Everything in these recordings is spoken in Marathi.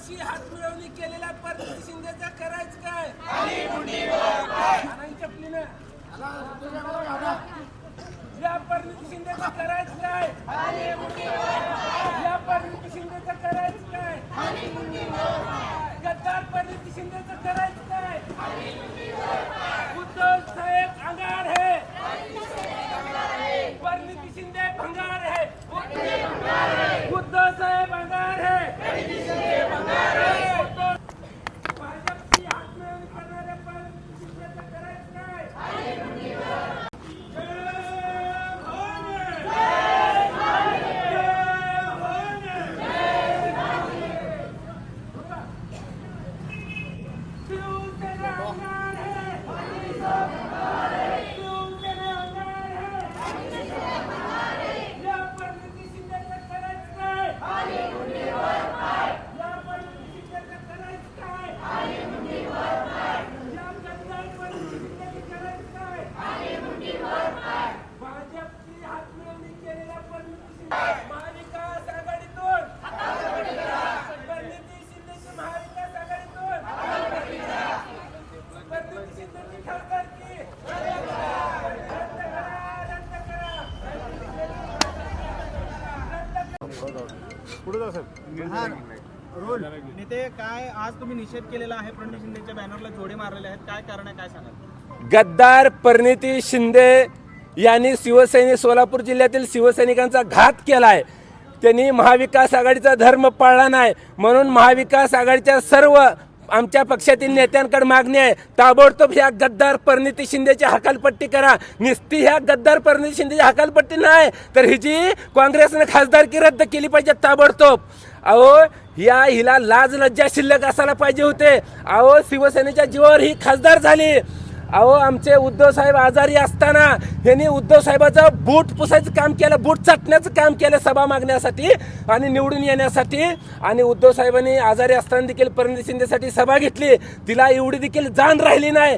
भाजपशी हात मिळवणी केलेल्या परिणिती शिंदेचं करायचं काय? चपलीनं या परिणिती शिंदेचं करायचं काय? या परिणिती शिंदेचं करायचं काय? गद्दार परिणिती शिंदेचं करायचं काय? उद्धव साहेब अंगार है, परिणिती शिंदे भंगार है, उद्धव साहेब अंगार है, भाजपची हात मिळवणी करणाऱ्या परिणिती शिंदेचं करायचं काय? महाविकास आघाडीतून परिणिती शिंदेची महाविकास आघाडीतून परिणिती शिंदेची खासदारकी रद्द करा. पुढे जा साहेब. नेते काय आज तुम्ही निषेध केलेला आहे प्रणिती शिंदेच्या बॅनरला जोडे मारलेले आहेत, काय कारण आहे, काय सांगाल? गद्दार परिणिती शिंदे यांनी सोलापूर जिल्ह्यातील शिवसैनिकांचा घात केलाय. त्यांनी महाविकास आघाडीचा धर्म पाळला नाही, म्हणून महाविकास आघाडीच्या सर्व आमच्या पक्षातील नेत्यांकडे मागणी आहे, ताबडतोब ह्या गद्दार परिणिती शिंदेची हकालपट्टी करा. नुसती ह्या गद्दार परिणिती शिंदेची हकालपट्टी नाही तर ही जी काँग्रेसने खासदारकी रद्द केली पाहिजे ताबडतोब. अहो हिला लाज लज्जा शिल्लक असायला पाहिजे होते. अहो शिवसेनेच्या जीवावर ही खासदार झाली. अहो आमचे उद्धव साहेब आजारी असताना यांनी उद्धव साहेबाचं बूट पुसायचं काम केलं, बूट चाटण्याचं काम केलं सभा मागण्यासाठी आणि निवडून येण्यासाठी. आणि उद्धव साहेबांनी आजारी असताना देखील परिणिती शिंदेसाठी सभा घेतली. तिला एवढी देखील जाण राहिली नाही.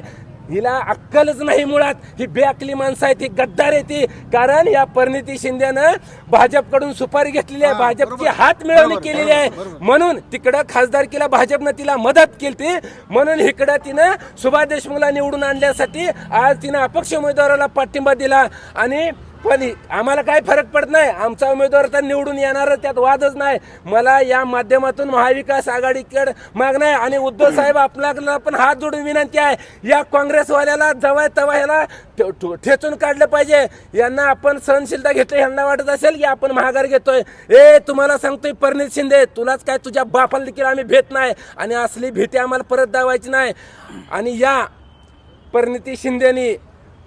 हिला अक्कलच नाही मुळात. ही बेअक्कली माणसं आहेत, ही गद्दार आहे ती. कारण या परिणिती शिंदेनं भाजपकडून सुपारी घेतलेली आहे, भाजपची हात मिळवणी केलेली आहे. म्हणून तिकडं खासदारकीला भाजपनं तिला मदत केली, म्हणून इकडं तिनं सुभाष देशमुखला निवडून आणण्यासाठी आज तिनं अपक्ष उमेदवाराला पाठिंबा दिला. आणि पण आम्हाला काय फरक पडत नाही, आमचा उमेदवार तर निवडून येणार, त्यात वादच नाही. मला या माध्यमातून महाविकास आघाडीकडे मागणं आहे आणि उद्धव साहेब आपल्याला पण हात जोडून विनंती आहे, या काँग्रेसवाल्याला जवळ तवा ह्याला ठेचून काढलं पाहिजे. यांना आपण सहनशीलता घेतली, यांना वाटत असेल की आपण महागार घेतोय. तुम्हाला सांगतोय परिणिती शिंदे, तुलाच काय तुझ्या बापाला देखील आम्ही भेट नाही आणि असली भीती आम्हाला परत दावायची नाही. आणि या परिणिती शिंदेनी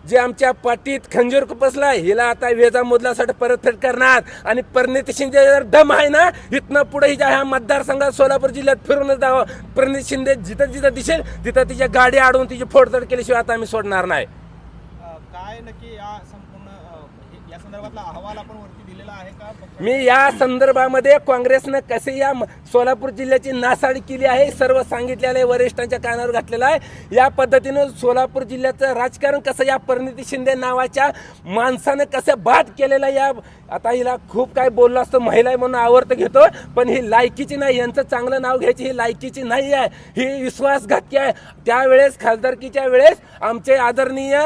जे आमच्या पाठीत खंजीर खुपसलाय, हिला आता वेजा मुदलासाठी परतफेड करणार. आणि परिणिती शिंदे जर दम आहे ना, इथनं पुढे हिच्या ह्या मतदारसंघात सोलापूर जिल्ह्यात फिरूनच जावं. परिणिती शिंदे जिथं जिथं दिसेल तिथं तिच्या गाडी अडवून तिची फोडतोड केल्याशिवाय आता आम्ही सोडणार नाही. काय नक्की या संपूर्ण या संदर्भातला अहवाल आपण वरती दिलेला आहे का? मी या संदर्भामध्ये काँग्रेसनं कसे या सोलापूर जिल्ह्याची नासाडी केली आहे सर्व सांगितलेलं आहे, वरिष्ठांच्या कानावर घातलेलं आहे. या पद्धतीनं सोलापूर जिल्ह्याचं राजकारण कसं या परिणिती शिंदे नावाच्या माणसानं कसं बाद केलेलं आहे. या आता हिला खूप काय बोललो असतं, महिला आहे म्हणून आवर्त घेतो, पण ही लायकीची नाही, यांचं चांगलं नाव घ्यायची ही लायकीची नाही आहे, ही विश्वासघातकी आहे. त्यावेळेस खासदारकीच्या वेळेस आमचे आदरणीय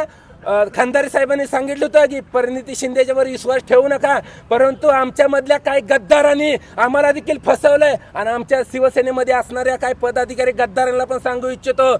खंदारे साहेबांनी सांगितलं होतं की परिणिती शिंदेच्यावर विश्वास ठेवू नका, परंतु आमच्यामधल्या काही गद्दारांनी आम्हाला देखील फसवलंय. आणि आमच्या शिवसेनेमध्ये असणाऱ्या काही पदाधिकारी गद्दारांना पण सांगू इच्छितो,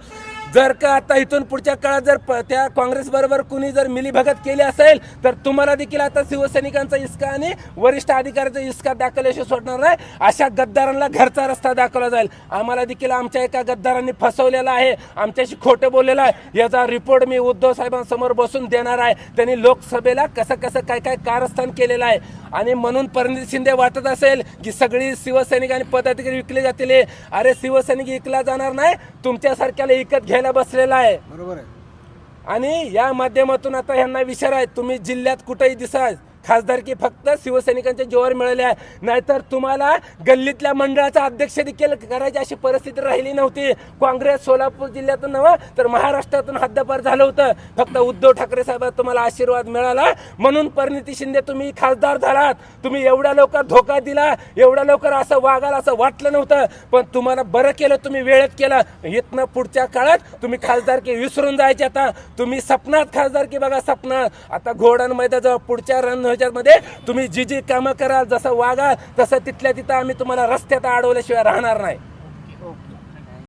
जर का आता इथून पुढच्या काळात जर त्या काँग्रेस बरोबर कुणी जर मिलीभगत केली असेल तर तुम्हाला देखील आता शिवसैनिकांचा इसका आणि वरिष्ठ अधिकाऱ्याचा इसका दाखवल्याशिवाय सोडणार नाही. अशा गद्दारांना घरचा रस्ता दाखवला जाईल. आम्हाला देखील आमच्या एका गद्दारांनी फसवलेला आहे, आमच्याशी खोटं बोललेलं आहे. याचा रिपोर्ट मी उद्धव साहेबांसमोर बसून देणार आहे. त्यांनी लोकसभेला कसं कसं काय काय कारस्थान केलेलं आहे. आणि म्हणून परिणिती शिंदे वाटत असेल की सगळी शिवसैनिक आणि पदाधिकारी विकले जातील. अरे शिवसैनिक विकला जाणार नाही, तुमच्यासारख्याला विकत घ्यायला बसलेला आहे. बरोबर आहे. आणि या माध्यमातून आता ह्यांना विचार आहे, तुम्ही जिल्ह्यात कुठेही दिसा खासदारकी फक्त शिवसैनिकांच्या जोर मिळाले आहे, नाहीतर तुम्हाला गल्लीतल्या मंडळाचा अध्यक्ष देखील करायची अशी परिस्थिती राहिली नव्हती. काँग्रेस सोलापूर जिल्ह्यातून नव्हे तर महाराष्ट्रातून हद्दपार झालं होतं. फक्त उद्धव ठाकरे साहेब तुम्हाला आशीर्वाद मिळाला म्हणून परिणिती शिंदे तुम्ही खासदार झालात. तुम्ही एवढ्या लवकर धोका दिला, एवढ्या लवकर असं वागाल असं वाटलं नव्हतं, पण तुम्हाला बरं केलं, तुम्ही वेळेत केलं. इथनं पुढच्या काळात तुम्ही खासदारकी विसरून जायचे. आता तुम्ही सपनात खासदारकी बघा, सपनात. आता घोडण मैदानाजवळ पुढच्या रणध्वजामध्ये तुम्ही जी जी कामं कराल, जसं वागाल तसं तिथल्या तिथं आम्ही तुम्हाला रस्त्यात अडवल्याशिवाय राहणार नाही.